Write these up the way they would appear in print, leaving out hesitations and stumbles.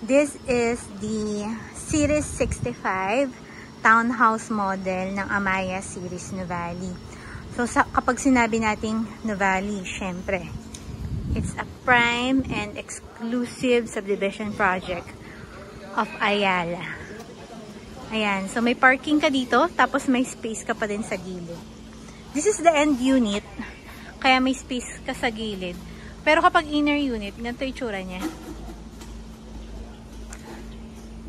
This is the Series 65 townhouse model ng Amaya Series Nuvali. So kapag sinabi nating Nuvali, syempre, it's a prime and exclusive subdivision project of Ayala. Ayan, so may parking ka dito, tapos may space ka pa din sa gilid. This is the end unit, kaya may space ka sa gilid. Pero kapag inner unit, ganito yung itsura niya.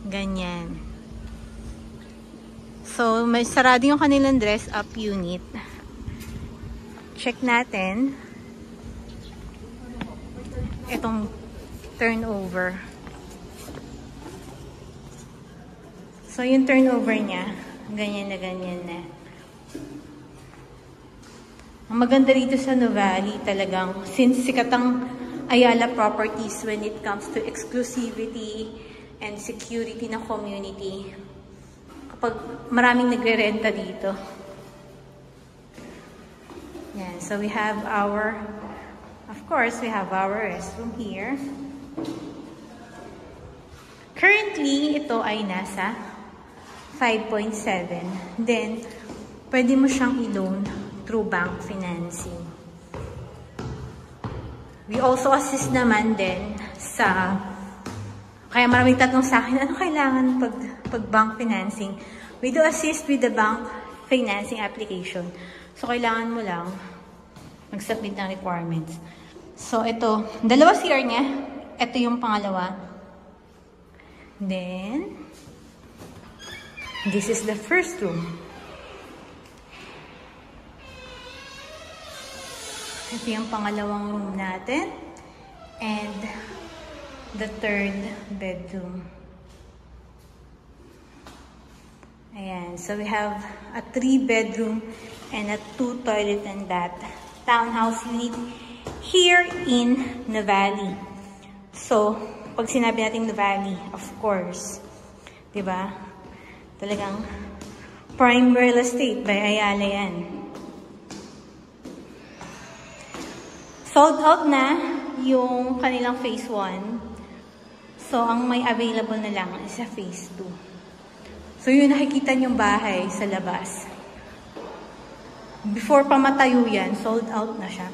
Ganyan. So, may sarado yung kanilang dress-up unit. Check natin itong turnover. So, yung turnover niya, ganyan na ganyan na. Ang maganda rito sa Nuvali talagang, since sikat ang Ayala properties when it comes to exclusivity and security na community, kapag maraming nagre-renta dito. Yan. So, we have our, of course, we have our restroom here. Currently, ito ay nasa 5.7. Then, pwede mo siyang i-loan through bank financing. We also assist naman din sa, kaya maraming tatanong sa akin, ano kailangan pag bank financing? We do assist with the bank financing application. So, kailangan mo lang mag-submit ng requirements. So, ito, dalawa CR niya. Ito yung pangalawa. Then, this is the first room. Ito yung pangalawang room natin. And the third bedroom. Ayan. So, we have a 3-bedroom and a 2-toilet and bath townhouse unit here in Nuvali. So, pag sinabi natin Nuvali, of course, diba? Talagang prime real estate by Ayala yan. Sold out na yung kanilang phase 1. So, ang may available na lang is sa phase 2. So, yun nakikita niyong bahay sa labas. Before pa matayo yan, sold out na siya.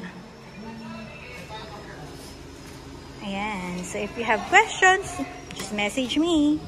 Ayan. So, if you have questions, just message me.